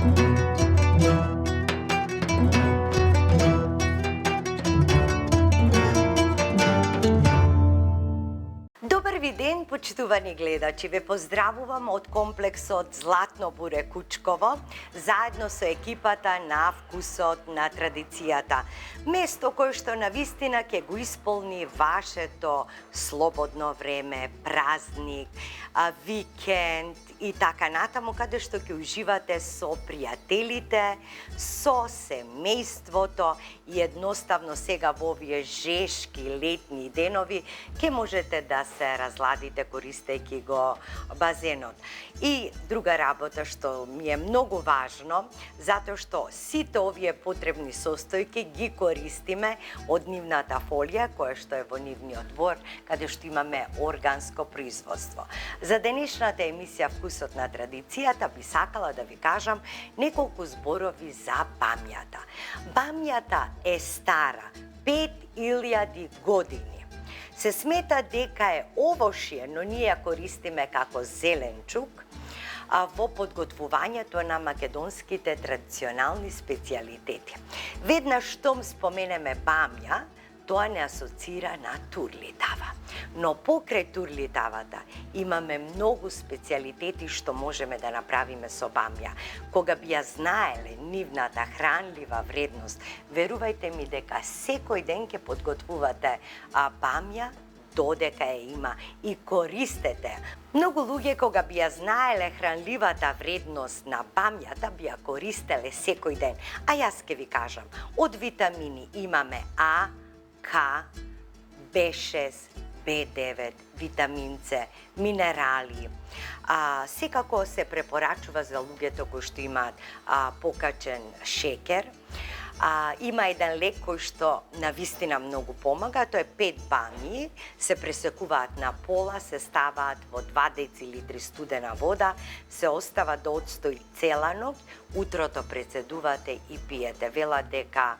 Добар ви ден, почитувани гледачи. Ве поздравувам од комплексот Златно буре Кучково, заедно со екипата на Вкусот на традицијата. Место кое што навистина ќе го исполни вашето слободно време, празник, викенд и така натаму, каде што ќе уживате со пријателите, со семејството и едноставно сега во овие жешки летни денови ќе можете да се разладите користејќи го базенот. И друга работа што ми е многу важно, затоа што сите овие потребни состојки ги користиме од нивната фолија, која што е во нивниот двор, каде што имаме органско производство. За денешната емисија Вкусот на традицијата би сакала да ви кажам неколку зборови за бамјата. Бамјата е стара 5000 години. Се смета дека е овошје, но ние ја користиме како зеленчук во подготвувањето на македонските традиционални специјалитети. Веднаш штом споменеме бамја, тоа не асоцира на турлитава. Но покрај турлитавата имаме многу специјалитети што можеме да направиме со бамја. Кога би ја знаеле нивната хранлива вредност, верувајте ми дека секој ден ќе подготвувате бамја, додека ја има и користете. Многу луѓе кога би ја знаеле хранливата вредност на бамјата, би ја користеле секој ден. А јас ќе ви кажам, од витамини имаме А, К, B6, B9, витамин С, минерали. Секако се препорачува за луѓето кои што имаат покачен шекер. Има еден лек кој што навистина многу помага, тоа е 5 бамји, се пресекуваат на пола, се ставаат во 2 децилитри студена вода, се остава да отстои цела ноќ, утрото прецедувате и пиете. Велат дека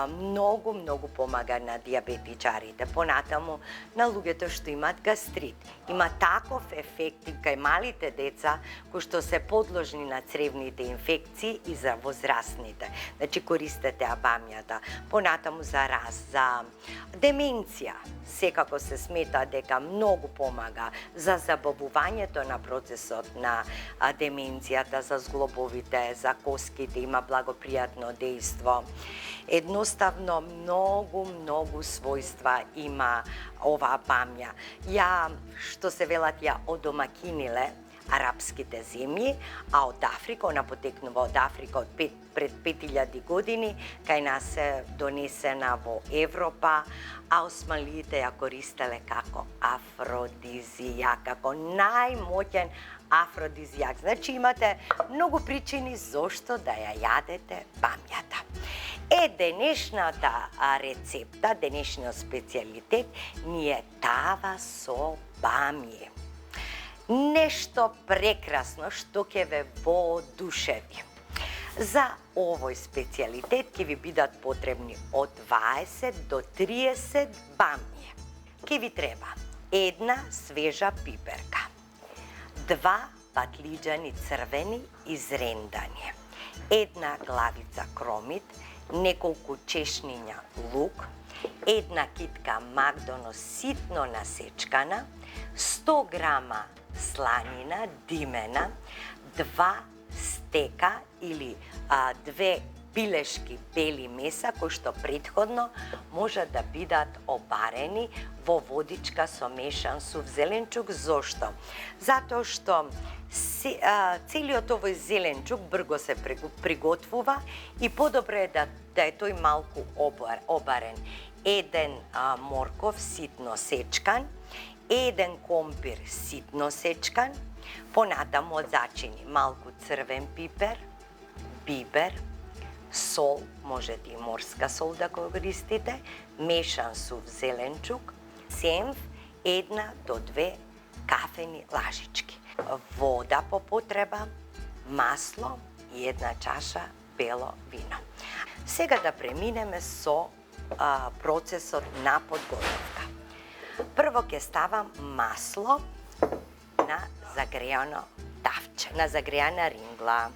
многу помага на диабетичарите, понатаму на луѓето што имаат гастрит. Има таков ефект и кај малите деца кои што се подложни на цревните инфекции и за возрастните. Значи користете бамјата. Понатаму за раз, за деменција, секако се смета дека многу помага за забавувањето на процесот на деменцијата, за зглобовите, за коските, има благопријатно дејство. Едноставно многу својства има оваа бамја. Ја, што се велат, ја одомакиниле арапските земји, а од Африка, она потекнува од Африка пред 5000 години, кај нас се донесена во Европа, а османлиите ја користеле како афродизијак, како најмоќен афродизијак. Значи имате многу причини зошто да ја јадете бамјата. Денешната рецепта, денешниот специјалитет ни е тава со бамје. Нешто прекрасно што ќе ве воодушеви. За овој специјалитет ќе ви бидат потребни од 20 до 30 бамје. Ќе ви треба една свежа пиперка, 2 патлиџани црвени изрендани, една главица кромит, неколку чешниња лук, една китка макдоно ситно насечкана, 100 грама сланина димена, 2 стека или 2 пилешки бели меса кои што претходно може да бидат обарени во водичка со мешан сув зеленчук. Зошто? Затоа што целиот овој зеленчук брзо се приготвува и подобро е да е тој малку обарен. Еден морков ситно сечкан, еден компир ситно сечкан, понатаму од зачини малку црвен пипер, бибер, сол, можете и морска сол да користите, мешан сув зеленчук, сенф, 1 до 2 кафени лажички, вода по потреба, масло и 1 чаша бело вино. Сега да преминеме со процесот на подготовка. Прво ќе ставам масло на загреано тавче, на загреана рингла.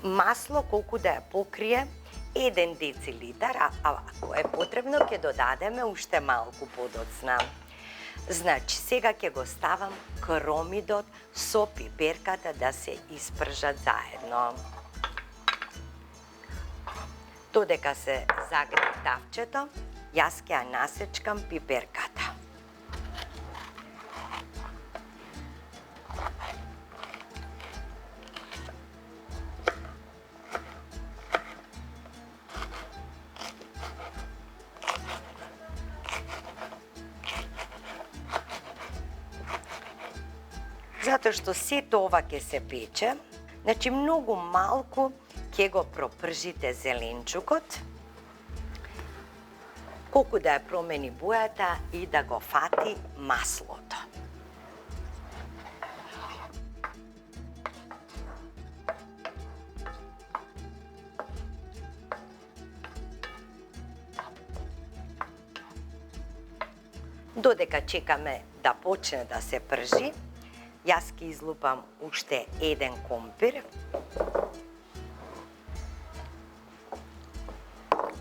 масло колку да ја покрие 1 децилитар, а ако е потребно ќе додадеме уште малку подоцна. Значи, сега ќе го ставам кромидот со пиперката да се испржат заедно. Додека се загрее тавчето, јас ќе ја насечкам пиперката. Затоа што сето ова ќе се пече, значи многу малку ќе го пропржите зеленчукот, колку да ја промени бојата и да го фати маслото. Додека чекаме да почне да се пржи, јас ќе излупам уште 1 компир.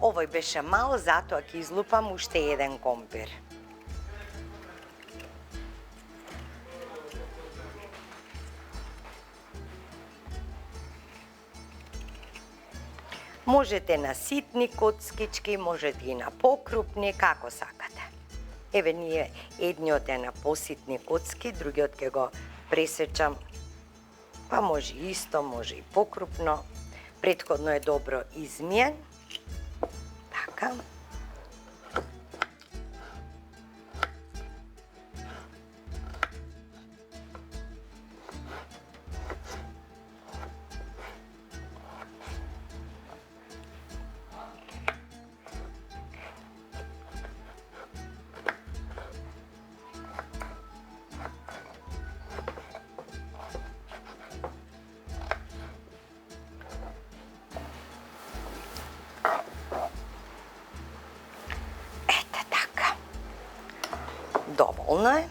Овој беше мал, затоа ќе излупам уште 1 компир. Можете на ситни коцкички, можете и на покрупни, како сакате. Еве ние едниот е на поситни коцки, другиот ќе го пресечам, па може исто, може и покрупно. Претходно е добро измиен. Така. Доволно е.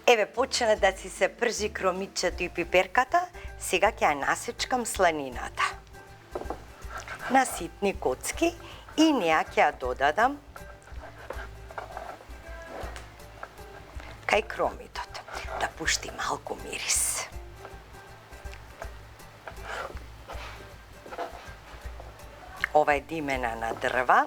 Еве, почна да си се пржи кромичето и пиперката, сега ќе ја насечкам сланината на ситни коцки и неа ќе ја додадам кај кромитот, да пушти малку мирис. Ова е димена на дрва.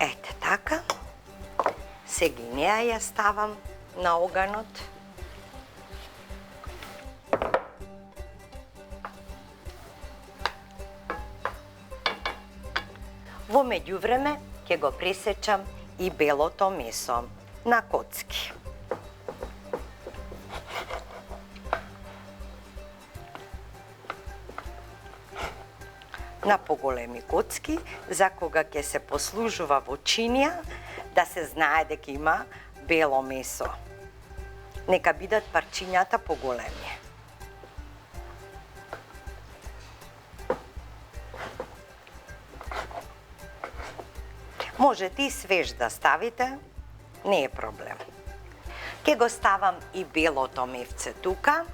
Ете така. Сега и неа ја ставам на оганот. Во меѓувреме ќе го пресечам и белото месо на коцки. На поголеми коцки, за кога ќе се послужува во чинија, да се знае дека има бело месо. Нека бидат парчињата поголеми. Можете и свеж да ставите, не е проблем. Ке го ставам и белото мевце тука.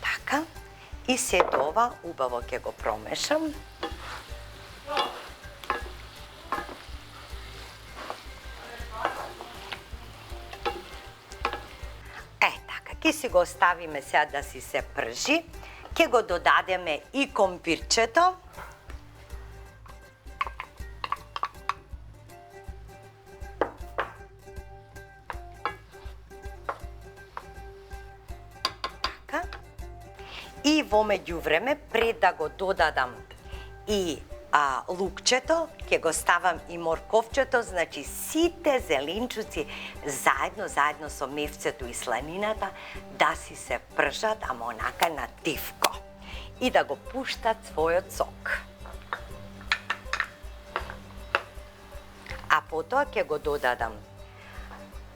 Така. И сето ова убаво ке го промешам. Ке си го оставиме сега да си се пржи. Ке го додадеме и компирчето. Така. И во меѓувреме, пред да го додадам и лукчето, ќе го ставам и морковчето, значи сите зеленчуци заедно со мевцето и сланината да си се пржат, ама онака на тивко и да го пуштат својот сок. потоа ќе го додадам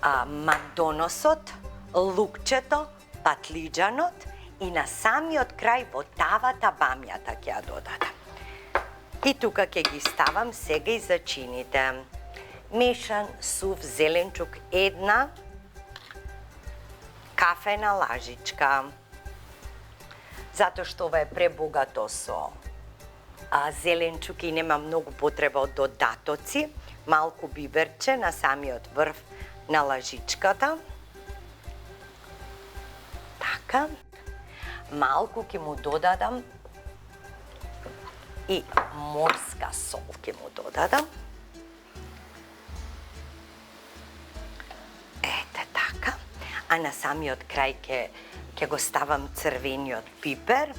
макдоносот, лукчето, патлиџанот и на самиот крај во тавата бамјата ќе ја додадам. И тука ќе ги ставам сега и зачините. Мешан сув зеленчук, 1 кафена лажичка. Затоа што ова е пребогато со зеленчук и нема многу потреба од додатоци. Малку биберче на самиот врв на лажичката. Така. Малку ќе му додадам и морска сол ќе му додадам. Ете така. А на самиот крај ќе го ставам црвениот пипер.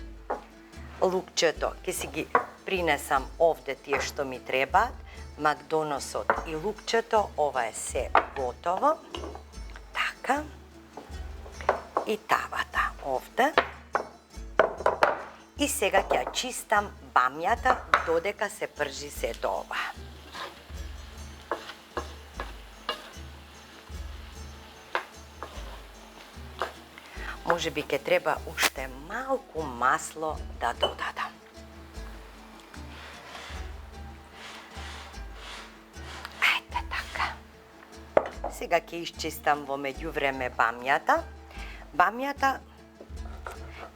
Лукчето ќе си ги принесам овде тие што ми требаат. Макдоносот и лукчето, ова е се готово. Така. И тавата овде. И сега ќе ја чистам бамјата додека се пржи сето ова. Можеби ќе треба уште малку масло да додадам. Ете така. Сега ќе исчистам во меѓувреме бамјата. Бамјата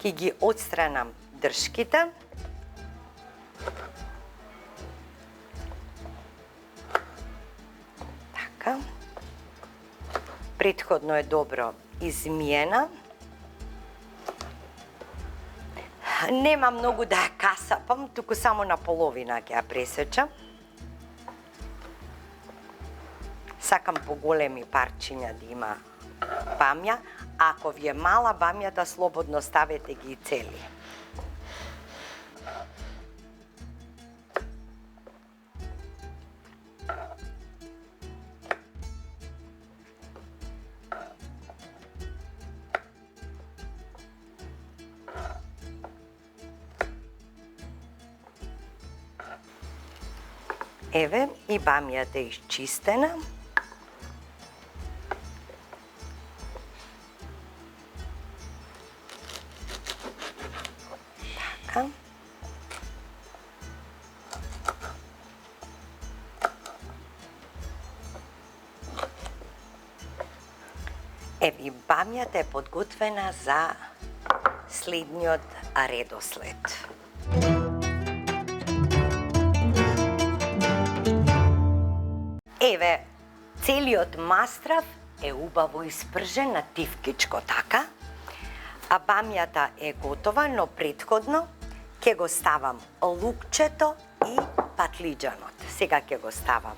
ќе ги отстранам дршките. Така. Претходно е добро измиена. Нема многу да ја касапам, туку само на половина ќе ја пресечам. Сакам поголеми парчиња да има бамја. Ако ви е мала бамјата, слободно ставете ги и цели. Еве, и бамјата е исчистена. Така. Еве, и бамјата е подготвена за следниот редослед. Еве, целиот мастрав е убаво испржен на тивкичко така, а бамјата е готова, но претходно ќе го ставам лукчето и патлиџанот. Сега ќе го ставам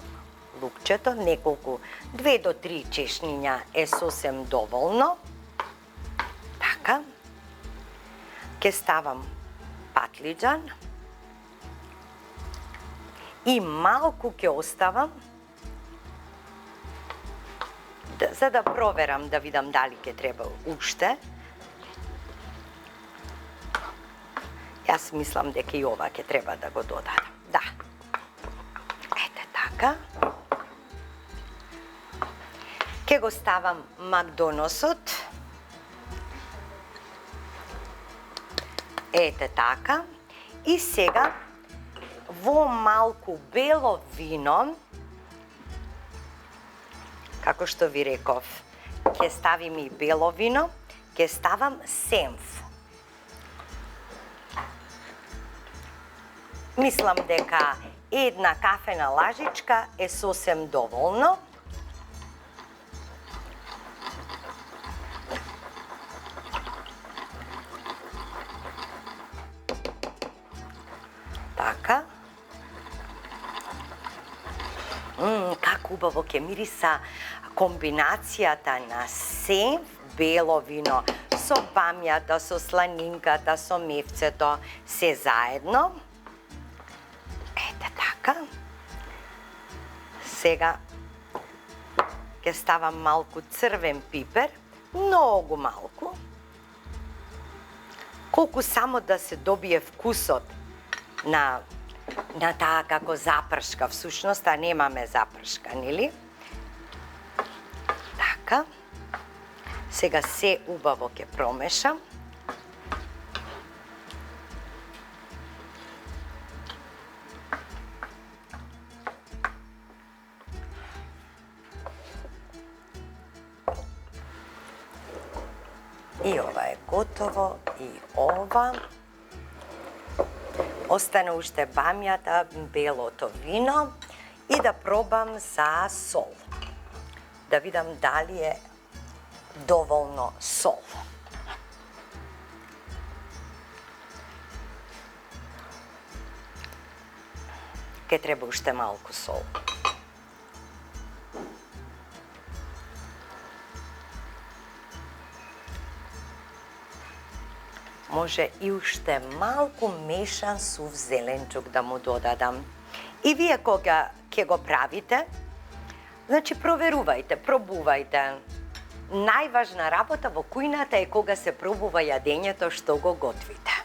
лукчето, неколку, 2 до 3 чешниња е сосем доволно. Така. Ќе ставам патлиџан и малку ќе оставам за да проверам, да видам дали ќе треба уште. Јас мислам дека и ова ќе треба да го додадам. Да. Ете така. Ќе го ставам макдоносот. Ете така. И сега во малку бело вино, како што ви реков, ќе ставим и бело вино, ќе ставам сенф. Мислам дека 1 кафена лажичка е сосем доволно. Така. Како убаво ќе мириса комбинацијата на сенф, бело вино со бамјата, со сланинката, со мевцето, се заедно. Ете така. Сега ќе ставам малку црвен пипер, многу малку. Колку само да се добие вкусот на на таа како запршка, всушност, а немаме запршка, нели? Така. Сега се убаво ќе промешам. И ова е готово, и ова. Остане уште бамјата, белото вино и да пробам за сол. Да видам дали е доволно сол. Ке треба уште малку сол. Може и уште малку мешан сув зеленчук да му додадам. И вие кога ќе го правите, значи проверувајте, пробувајте. Најважна работа во кујната е кога се пробува јадењето што го готвите.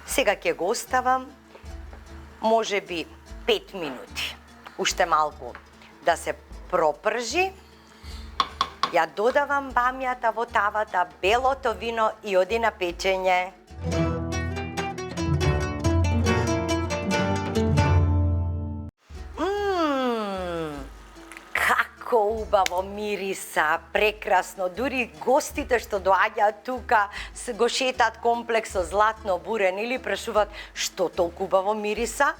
Сега ќе го оставам, може би 5 минути. Уште малку да се пропржи. Ја додавам бамјата во тавата, белото вино и оди на печење. Како убаво мириса, прекрасно. Дури гостите што доаѓаат тука, го шетат комплексот Златно буре, или прашуваат што толку убаво мириса?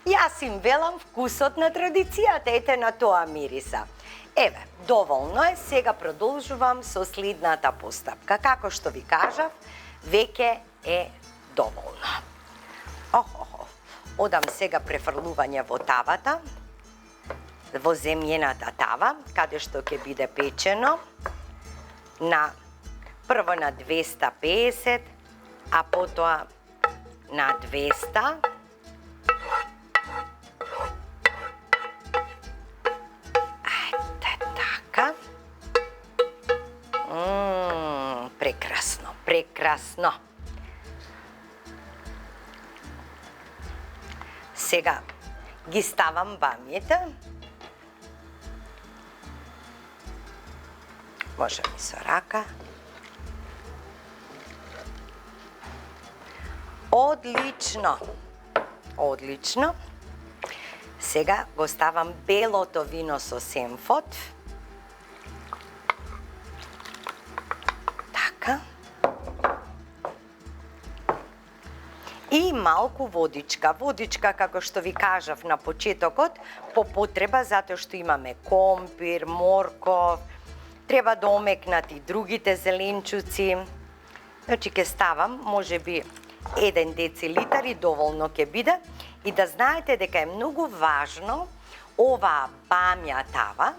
Јас им велам вкусот на традицијата, ете на тоа мириса. Еве, доволно е, сега продолжувам со следната постапка. Како што ви кажав, веќе е доволно. Одам сега префрлување во тавата, во земјената тава, каде што ќе биде печено, прво на 250, а потоа на 200. Прекрасно, прекрасно. Сега ги ставам бамјите. Може и со рака. Одлично. Одлично. Сега го ставам белото вино со сенфот. Така. И малку водичка. Водичка, како што ви кажав на почетокот, по потреба, затоа што имаме компир, морков, треба да омекнат и другите зеленчуци. Значи, ќе ставам, може би, 1 децилитар и доволно ќе биде. И да знаете дека е многу важно оваа бамја тава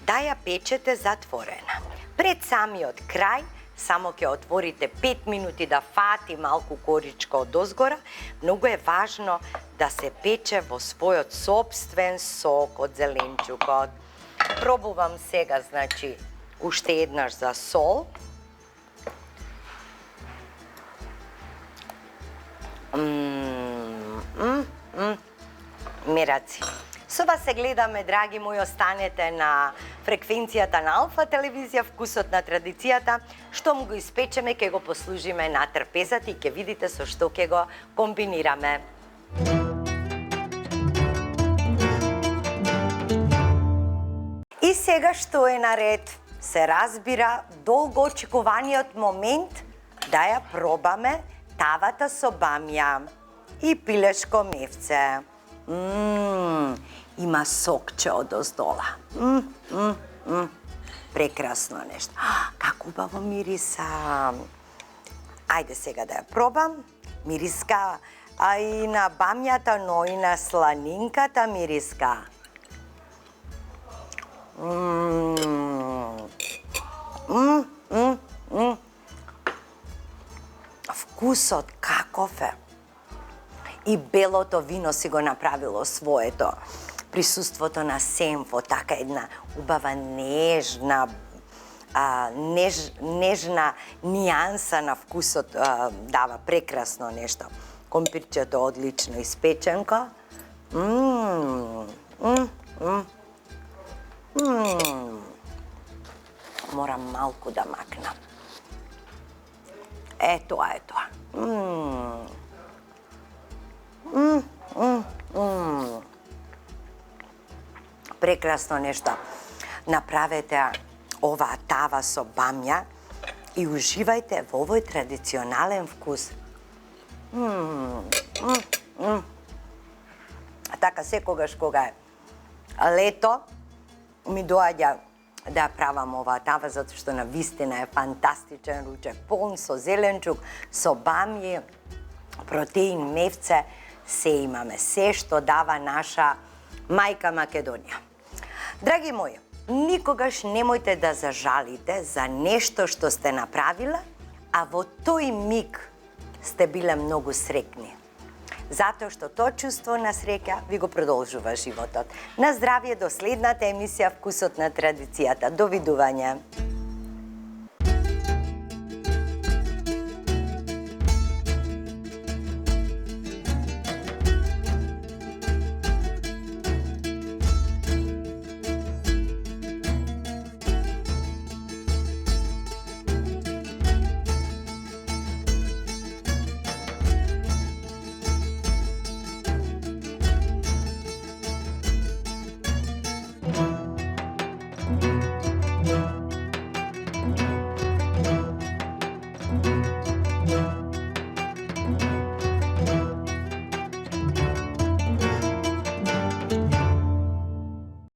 да ја печете затворена. Пред самиот крај, само ќе отворите 5 минути да фати малку коричко од озгора, многу е важно да се пече во својот собствен сок од зеленчукот. Пробувам сега, значи, уште еднаш за сол. Мираци. Со вас се гледаме, драги мои, останете на фреквенцијата на Алфа телевизија, вкусот на традицијата. Што му го испечеме, ќе го послужиме на трпезата и ќе видите со што ќе го комбинираме. И сега што е наред? Се разбира, долго очекуваниот момент да ја пробаме тавата со бамја и пилешко мевце. Има сокче од оздола. Прекрасно нешто. Како убаво мириса. Ајде сега да ја пробам. Мириска, а и на бамјата, но и на сланинката мириска. Вкусот каков е. И белото вино си го направило своето. Присуството на сенфо, така една убава нежна нежна нијанса на вкусот, дава прекрасно нешто. Компирчето одлично испеченко. Морам малку да макнам. Тоа е тоа. Прекрасно нешто. Направете оваа тава со бамја и уживајте во овој традиционален вкус. Така секогаш кога е лето ми доаѓа да правам оваа тава, затоа што навистина е фантастичен ручек, полн со зеленчук, со бамји, протеин, мевце, се имаме, се што дава наша мајка Македонија. Драги мои, никогаш немојте да зажалите за нешто што сте направила, а во тој миг сте биле многу среќни. Затоа што тоа чувство на среќа ви го продолжува животот. На здравје до следната емисија Вкусот на традицијата. Довидување!